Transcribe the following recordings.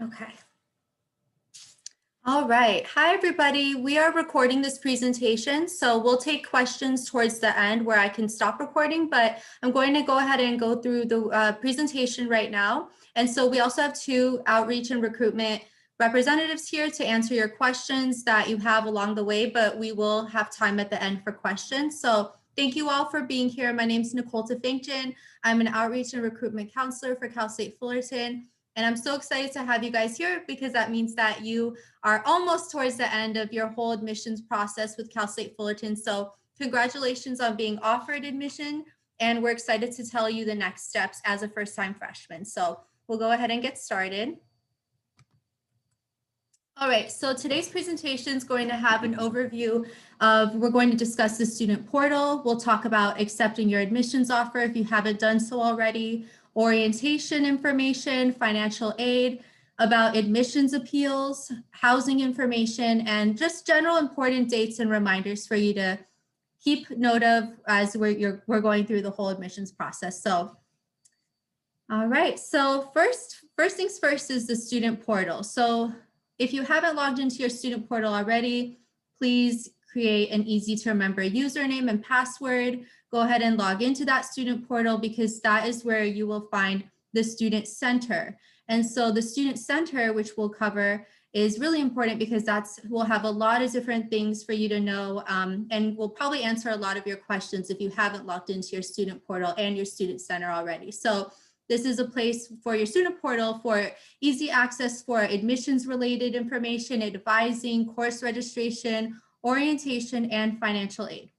Okay. All right. Hi, everybody. We are recording this presentation, so we'll take questions towards the end where I can stop recording, but I'm going to go ahead and go through the presentation right now. And so we also have two outreach and recruitment representatives here to answer your questions that you have along the way, but we will have time at the end for questions. So thank you all for being here. My name is Nicole Tefangjan. I'm an outreach and recruitment counselor for Cal State Fullerton. And I'm so excited to have you guys here because that means that you are almost towards the end of your whole admissions process with Cal State Fullerton. So congratulations on being offered admission. And we're excited to tell you the next steps as a first-time freshman. So we'll go ahead and get started. All right, so today's presentation is going to have an overview of, we're going to discuss the student portal. We'll talk about accepting your admissions offer if you haven't done so already, orientation information, financial aid, about admissions appeals, housing information, and just general important dates and reminders for you to keep note of as we're going through the whole admissions process. So, all right, so first things first is the student portal. So if you haven't logged into your student portal already, please create an easy to remember username and password. Go ahead and log into that student portal because that is where you will find the student center. And so the student center, which we'll cover, is really important because we'll have a lot of different things for you to know, and we'll probably answer a lot of your questions if you haven't logged into your student portal and your student center already. So this is a place for your student portal for easy access for admissions related information, advising, course registration, orientation, and financial aid.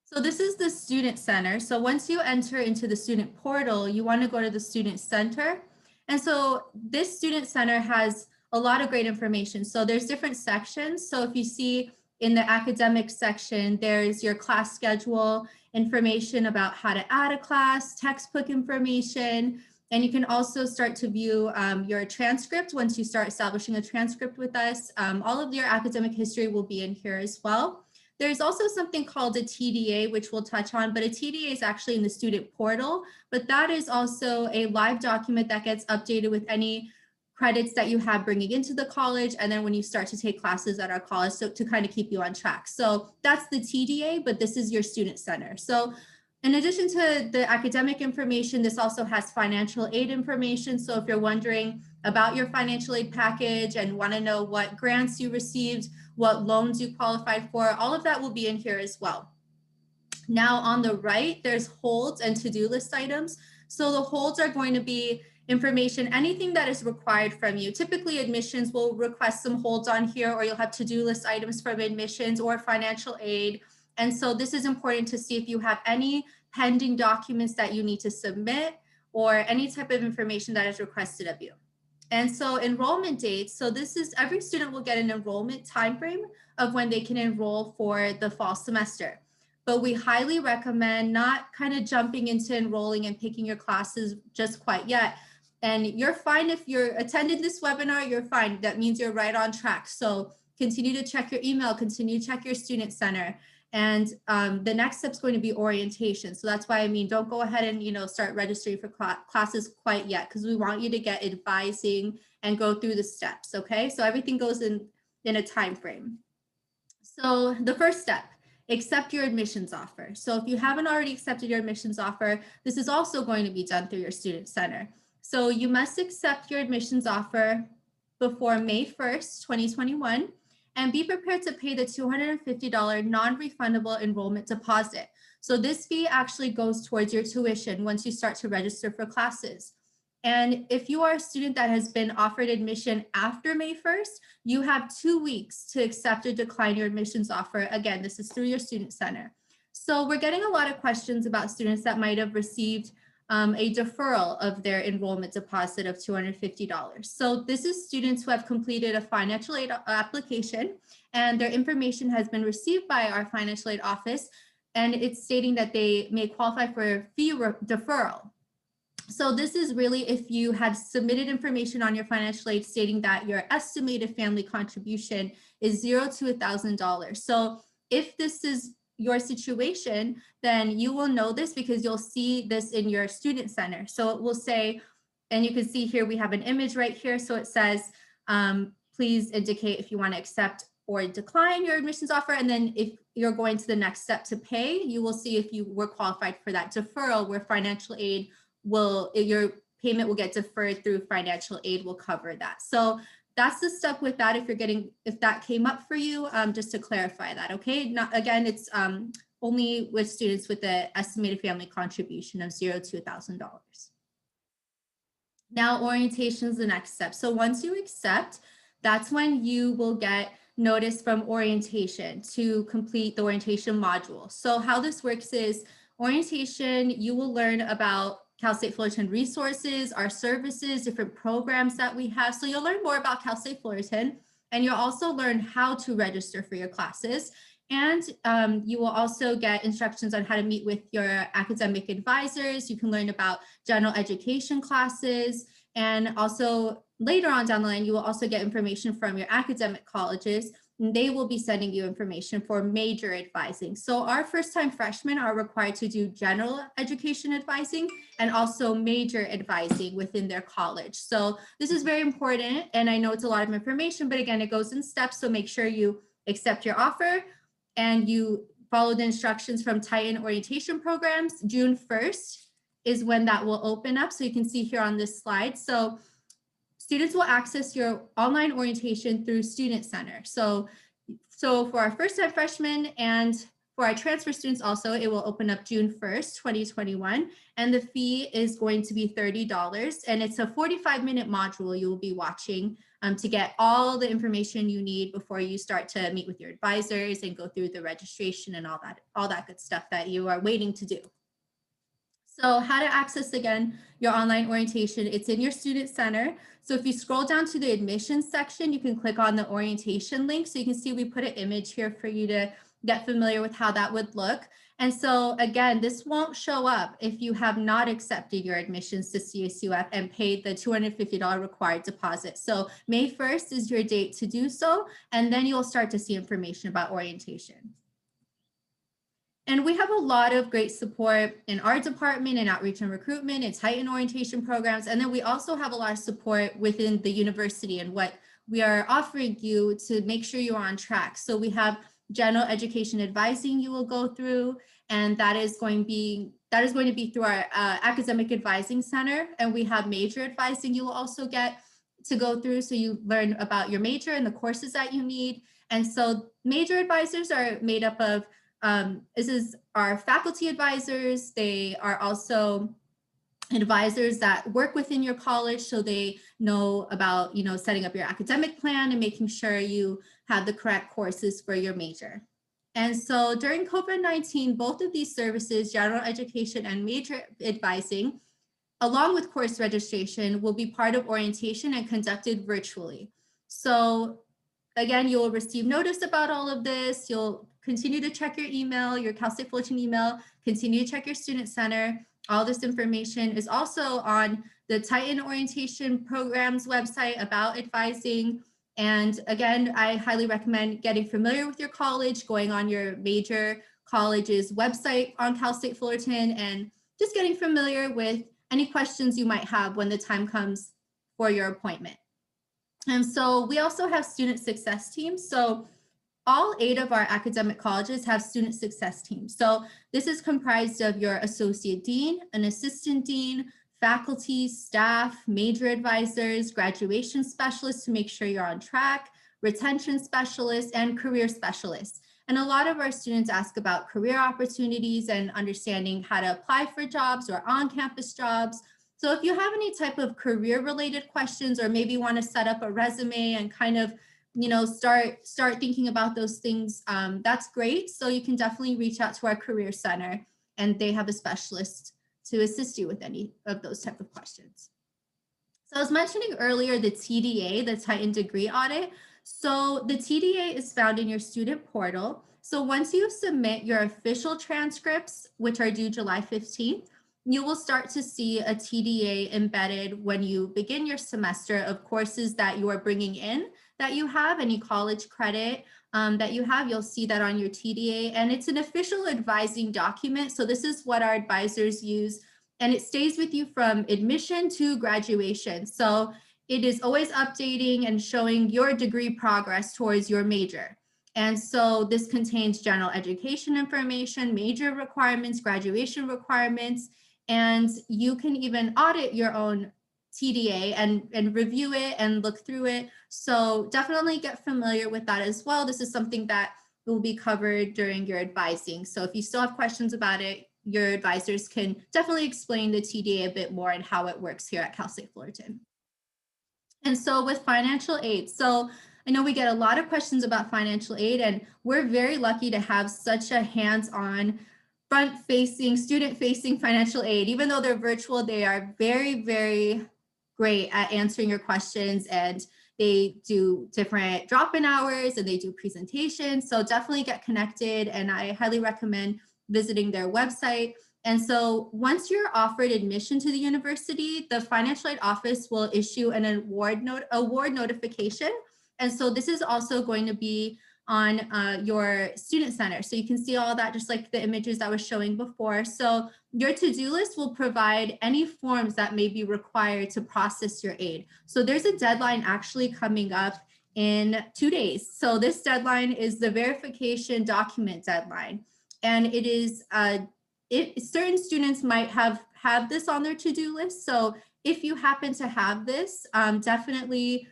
So this is the student center. So once you enter into the student portal, you want to go to the student center. And so this student center has a lot of great information. So there's different sections. So if you see in the academic section, there's your class schedule, information about how to add a class, textbook information, and you can also start to view your transcript once you start establishing a transcript with us. All of your academic history will be in here as well. There's also something called a TDA, which we'll touch on, but a TDA is actually in the student portal, but that is also a live document that gets updated with any credits that you have bringing into the college, and then when you start to take classes at our college, so to kind of keep you on track. So that's the TDA, but this is your student center. So in addition to the academic information, this also has financial aid information. So if you're wondering about your financial aid package and want to know what grants you received, what loans you qualified for, all of that will be in here as well. Now on the right, there's holds and to-do list items. So the holds are going to be information, anything that is required from you. Typically admissions will request some holds on here, or you'll have to-do list items from admissions or financial aid. And so this is important to see if you have any pending documents that you need to submit or any type of information that is requested of you. And so enrollment dates, so this is every student will get an enrollment timeframe of when they can enroll for the fall semester. But we highly recommend not kind of jumping into enrolling and picking your classes just quite yet. And you're fine if you're attending this webinar, you're fine. That means you're right on track. So continue to check your email, continue to check your student center. And the next step is going to be orientation. So that's why, I mean, don't go ahead and, start registering for classes quite yet, because we want you to get advising and go through the steps, okay? So everything goes in a time frame. So the first step, accept your admissions offer. So if you haven't already accepted your admissions offer, this is also going to be done through your student center. So you must accept your admissions offer before May 1st, 2021, and be prepared to pay the $250 non-refundable enrollment deposit. So this fee actually goes towards your tuition once you start to register for classes. And if you are a student that has been offered admission after May 1st, you have 2 weeks to accept or decline your admissions offer. Again, this is through your student center. So we're getting a lot of questions about students that might have received a deferral of their enrollment deposit of $250. So this is students who have completed a financial aid application and their information has been received by our financial aid office, and it's stating that they may qualify for a fee deferral. So this is really if you had submitted information on your financial aid stating that your estimated family contribution is $0 to $1,000. So if this is your situation, then you will know this because you'll see this in your student center. So it will say And you can see here, we have an image right here. So it says, please indicate if you want to accept or decline your admissions offer. And then if you're going to the next step to pay, you will see if you were qualified for that deferral where financial aid your payment will get deferred through financial aid will cover that. So that's the step with that. If that came up for you, just to clarify that, okay? Not, again, it's only with students with the estimated family contribution of $0 to $1,000. Now orientation is the next step. So once you accept, that's when you will get notice from orientation to complete the orientation module. So how this works is orientation, you will learn about Cal State Fullerton resources, our services, different programs that we have. So you'll learn more about Cal State Fullerton, and you'll also learn how to register for your classes. And you will also get instructions on how to meet with your academic advisors. You can learn about general education classes. And also later on down the line, you will also get information from your academic colleges. And they will be sending you information for major advising. So our first-time freshmen are required to do general education advising and also major advising within their college. So this is very important. And I know it's a lot of information, but again, it goes in steps. So make sure you accept your offer and you follow the instructions from Titan orientation programs. June 1st is when that will open up. So you can see here on this slide. So students will access your online orientation through Student Center. So for our first-time freshmen and for our transfer students also, it will open up June 1st, 2021. And the fee is going to be $30. And it's a 45-minute module you will be watching to get all the information you need before you start to meet with your advisors and go through the registration and all that good stuff that you are waiting to do. So how to access, again, your online orientation, it's in your Student Center. So if you scroll down to the admissions section, you can click on the orientation link. So you can see we put an image here for you to get familiar with how that would look. And so again, this won't show up if you have not accepted your admissions to CSUF and paid the $250 required deposit. So May 1st is your date to do so, and then you'll start to see information about orientation. And we have a lot of great support in our department in outreach and recruitment, and Titan orientation programs. And then we also have a lot of support within the university and what we are offering you to make sure you're on track. So we have general education advising you will go through, and that is going to be through our academic advising center. And we have major advising you will also get to go through. So you learn about your major and the courses that you need. And so major advisors are made up of this is our faculty advisors. They are also advisors that work within your college, so they know about, setting up your academic plan and making sure you have the correct courses for your major. And so during COVID-19, both of these services, general education and major advising, along with course registration, will be part of orientation and conducted virtually. So again, you'll receive notice about all of this. You'll continue to check your email, your Cal State Fullerton email, continue to check your Student Center. All this information is also on the Titan Orientation Programs website about advising. And again, I highly recommend getting familiar with your college, going on your major college's website on Cal State Fullerton, and just getting familiar with any questions you might have when the time comes for your appointment. And so we also have student success teams. So all 8 of our academic colleges have student success teams. So this is comprised of your associate dean, an assistant dean, faculty, staff, major advisors, graduation specialists to make sure you're on track, retention specialists, and career specialists. And a lot of our students ask about career opportunities and understanding how to apply for jobs or on-campus jobs. So if you have any type of career-related questions, or maybe want to set up a resume and kind of start thinking about those things, that's great. So you can definitely reach out to our career center, and they have a specialist to assist you with any of those type of questions. So I was mentioning earlier the TDA, the Titan Degree Audit. So the TDA is found in your student portal. So once you submit your official transcripts, which are due July 15th, you will start to see a TDA embedded when you begin your semester of courses that you are bringing in, that you have, any college credit that you have. You'll see that on your TDA, and it's an official advising document. So this is what our advisors use and it stays with you from admission to graduation. So it is always updating and showing your degree progress towards your major. And so this contains general education information, major requirements, graduation requirements, and you can even audit your own TDA and review it and look through it. So definitely get familiar with that as well. This is something that will be covered during your advising. So if you still have questions about it, your advisors can definitely explain the TDA a bit more and how it works here at Cal State Fullerton. And so with financial aid, so I know we get a lot of questions about financial aid, and we're very lucky to have such a hands-on, front-facing, student-facing financial aid. Even though they're virtual, they are very, very great at answering your questions, and they do different drop-in hours and they do presentations. So definitely get connected, and I highly recommend visiting their website. And so once you're offered admission to the university, the financial aid office will issue an award notification. And so this is also going to be on your student center. So you can see all that, just like the images I was showing before. So your to-do list will provide any forms that may be required to process your aid. So there's a deadline actually coming up in 2 days. So this deadline is the verification document deadline. And it is certain students might have this on their to-do list. So if you happen to have this, definitely,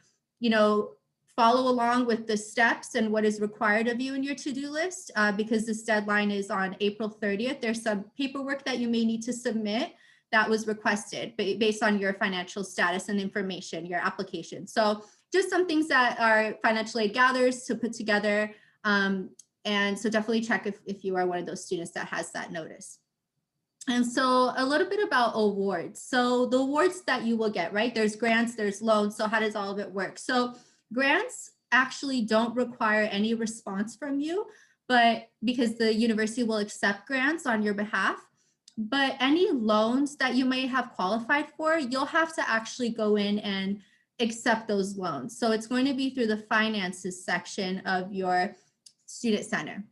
follow along with the steps and what is required of you in your to-do list, because this deadline is on April 30th. There's some paperwork that you may need to submit that was requested based on your financial status and information, your application. So just some things that our financial aid gathers to put together. And so definitely check if you are one of those students that has that notice. And so a little bit about awards. So the awards that you will get, right? There's grants, there's loans. So how does all of it work? So grants actually don't require any response from you, but because the university will accept grants on your behalf. But any loans that you may have qualified for, you'll have to actually go in and accept those loans. So it's going to be through the finances section of your student center.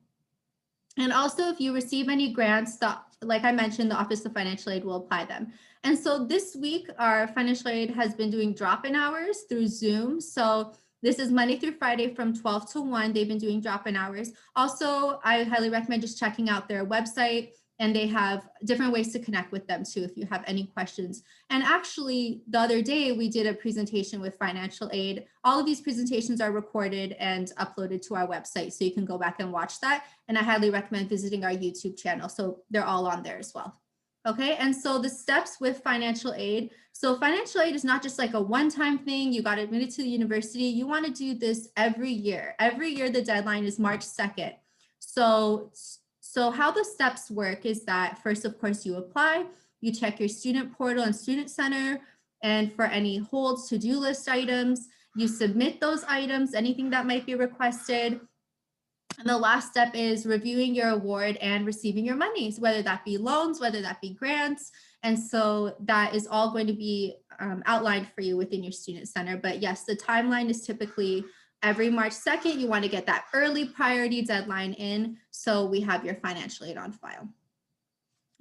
And also, if you receive any grants, like I mentioned, the Office of Financial Aid will apply them. And so this week, our financial aid has been doing drop-in hours through Zoom. So this is Monday through Friday from 12 to 1. They've been doing drop-in hours. Also, I highly recommend just checking out their website, and they have different ways to connect with them too if you have any questions. And actually, the other day, we did a presentation with financial aid. All of these presentations are recorded and uploaded to our website, so you can go back and watch that. And I highly recommend visiting our YouTube channel. So they're all on there as well. Okay, and so the steps with financial aid. So financial aid is not just like a one-time thing. You got admitted to the university. You want to do this every year. Every year, the deadline is March 2nd. So how the steps work is that first, of course, you apply, you check your student portal and student center, and for any holds, to-do list items, you submit those items, anything that might be requested. And the last step is reviewing your award and receiving your monies, whether that be loans, whether that be grants. And so that is all going to be outlined for you within your student center. But yes, the timeline is typically every March 2nd. You want to get that early priority deadline in, so we have your financial aid on file.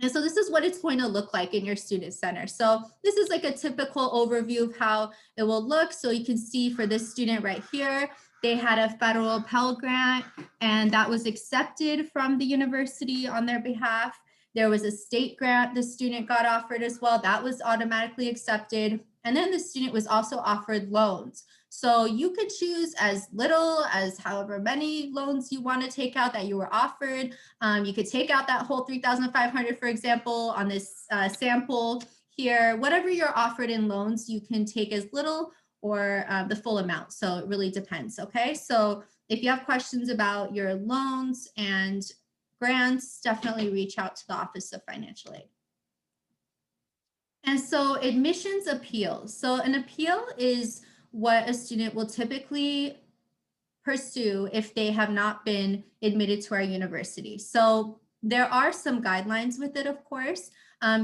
And so this is what it's going to look like in your student center. So this is like a typical overview of how it will look. So you can see for this student right here, they had a federal Pell Grant, and that was accepted from the university on their behalf. There was a state grant the student got offered as well. That was automatically accepted. And then the student was also offered loans. So you could choose as little as however many loans you want to take out that you were offered. You could take out that whole $3,500, for example, on this sample here. Whatever you're offered in loans, you can take as little or the full amount. So it really depends, okay? So if you have questions about your loans and grants, definitely reach out to the Office of Financial Aid. And so admissions appeals. So an appeal is what a student will typically pursue if they have not been admitted to our university. So there are some guidelines with it, of course.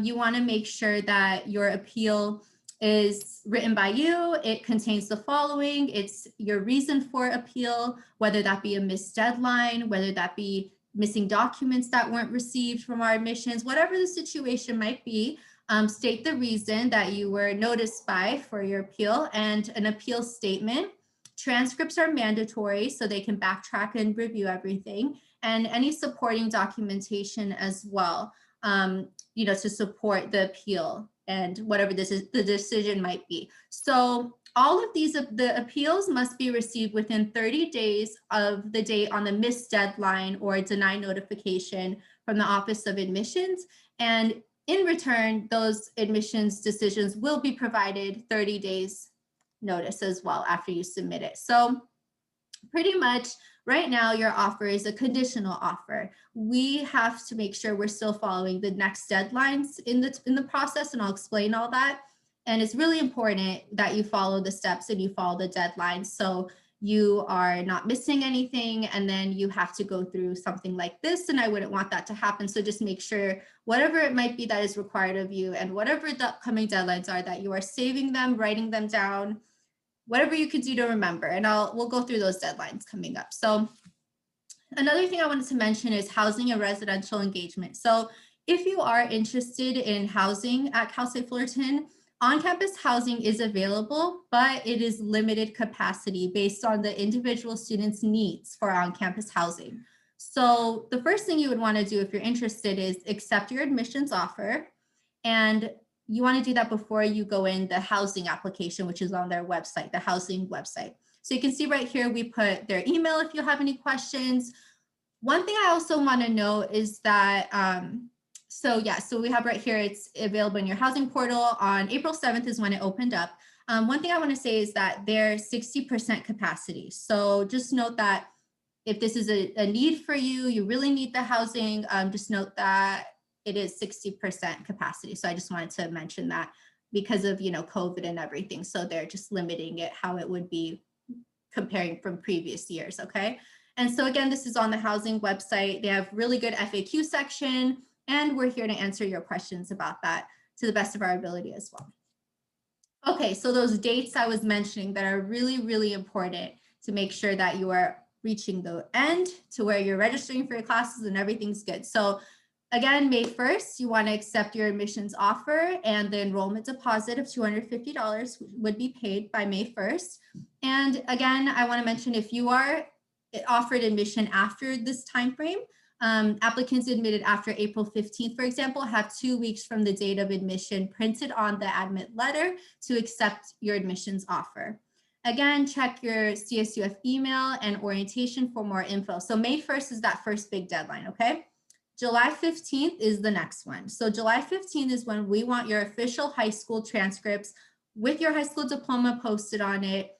You want to make sure that your appeal is written by you. It contains the following. It's your reason for appeal, whether that be a missed deadline, whether that be missing documents that weren't received from our admissions, whatever the situation might be. State the reason that you were noticed by for your appeal and an appeal statement. Transcripts are mandatory, so they can backtrack and review everything, and any supporting documentation as well, to support the appeal and whatever the decision might be. So all of the appeals must be received within 30 days of the date on the missed deadline or deny notification from the Office of Admissions. And in return, those admissions decisions will be provided 30 days notice as well after you submit it. So pretty much right now, your offer is a conditional offer. We have to make sure we're still following the next deadlines in the process, and I'll explain all that. And it's really important that you follow the steps and you follow the deadlines, so you are not missing anything, and then you have to go through something like this, and I wouldn't want that to happen. So just make sure whatever it might be that is required of you and whatever the upcoming deadlines are, that you are saving them, writing them down, whatever you could do to remember, and we'll go through those deadlines coming up. So another thing I wanted to mention is housing and residential engagement. So if you are interested in housing at Cal State Fullerton, on-campus housing is available, but it is limited capacity based on the individual student's needs for on-campus housing. So the first thing you would want to do if you're interested is accept your admissions offer, and you want to do that before you go in the housing application, which is on their website, the housing website. So you can see right here, we put their email if you have any questions. One thing I also want to know is that, so we have right here, it's available in your housing portal. On April 7th is when it opened up. One thing I want to say is that they're 60% capacity. So just note that if this is a need for you, you really need the housing, just note that it is 60% capacity. So I just wanted to mention that because of, COVID and everything. So they're just limiting it how it would be comparing from previous years, okay? And so again, this is on the housing website. They have really good FAQ section, and we're here to answer your questions about that to the best of our ability as well. Okay, so those dates I was mentioning that are really, really important to make sure that you are reaching the end to where you're registering for your classes and everything's good. So again, May 1st, you want to accept your admissions offer, and the enrollment deposit of $250 would be paid by May 1st. And again, I want to mention, if you are offered admission after this time frame, applicants admitted after April 15th, for example, have 2 weeks from the date of admission printed on the admit letter to accept your admissions offer. Again, check your CSUF email and orientation for more info. So May 1st is that first big deadline, okay? July 15th is the next one. So July 15th is when we want your official high school transcripts with your high school diploma posted on it,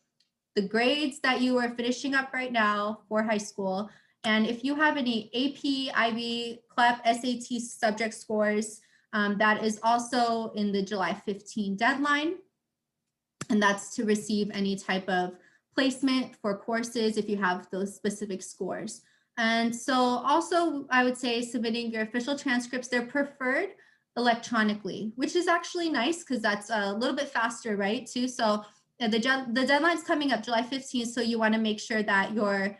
the grades that you are finishing up right now for high school, and if you have any AP, IB, CLEP, SAT subject scores, that is also in the July 15 deadline. And that's to receive any type of placement for courses if you have those specific scores. And so also, I would say submitting your official transcripts, they're preferred electronically, which is actually nice because that's a little bit faster, right, too. So the deadline's coming up July 15th, so you want to make sure that you're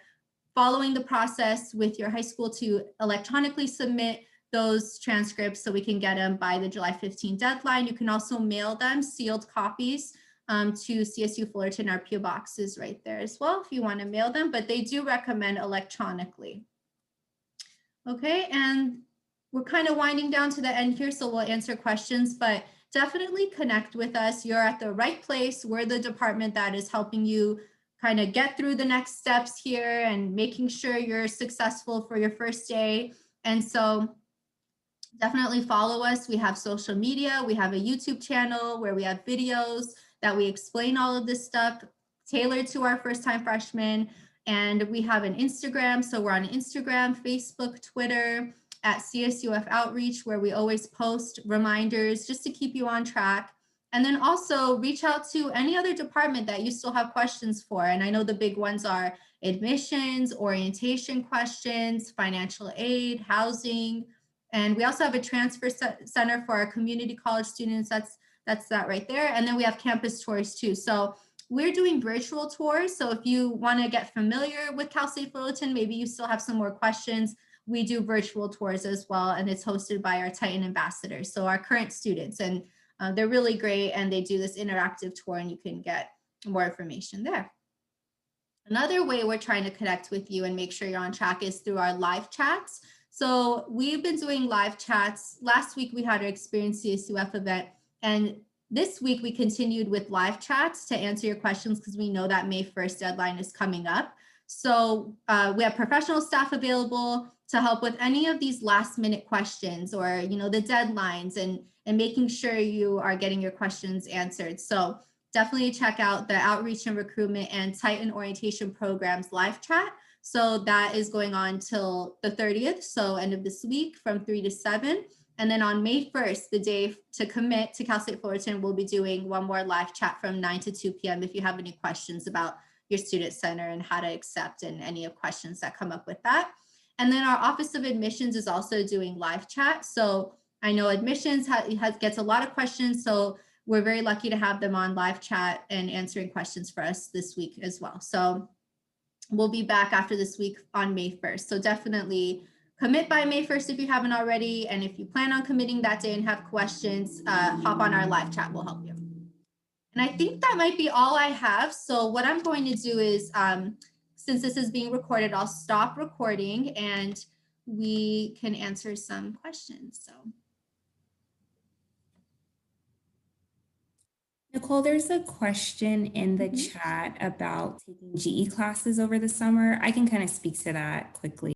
following the process with your high school to electronically submit those transcripts so we can get them by the July 15 deadline. You can also mail them, sealed copies, to CSU Fullerton. Our PO box is right there as well if you want to mail them, but they do recommend electronically. Okay, and we're kind of winding down to the end here, so we'll answer questions, but definitely connect with us. You're at the right place. We're the department that is helping you kind of get through the next steps here and making sure you're successful for your first day. And so definitely follow us. We have social media. We have a YouTube channel where we have videos that we explain all of this stuff tailored to our first-time freshmen. And we have an Instagram. So we're on Instagram, Facebook, Twitter, at CSUF Outreach, where we always post reminders just to keep you on track. And then also reach out to any other department that you still have questions for. And I know the big ones are admissions, orientation questions, financial aid, housing. And we also have a transfer center for our community college students. That's that right there. And then we have campus tours too. So we're doing virtual tours. So if you want to get familiar with Cal State Fullerton, maybe you still have some more questions, we do virtual tours as well, and it's hosted by our Titan ambassadors, so our current students, and they're really great, and they do this interactive tour, and you can get more information there. Another way we're trying to connect with you and make sure you're on track is through our live chats. So we've been doing live chats. Last week we had our Experience CSUF event, and this week we continued with live chats to answer your questions because we know that May 1st deadline is coming up. So we have professional staff available to help with any of these last minute questions or, the deadlines and making sure you are getting your questions answered. So definitely check out the Outreach and Recruitment and Titan Orientation Programs live chat. So that is going on till the 30th, so end of this week from 3 to 7. And then on May 1st, the day to commit to Cal State Fullerton, we'll be doing one more live chat from 9 to 2 p.m. if you have any questions about your student center and how to accept and any of questions that come up with that. And then our Office of Admissions is also doing live chat. So I know admissions gets a lot of questions. So we're very lucky to have them on live chat and answering questions for us this week as well. So we'll be back after this week on May 1st. So definitely commit by May 1st if you haven't already. And if you plan on committing that day and have questions, hop on our live chat, we'll help you. And I think that might be all I have. So what I'm going to do is, since this is being recorded, I'll stop recording and we can answer some questions. So. Nicole, there's a question in the chat about taking GE classes over the summer. I can kind of speak to that quickly.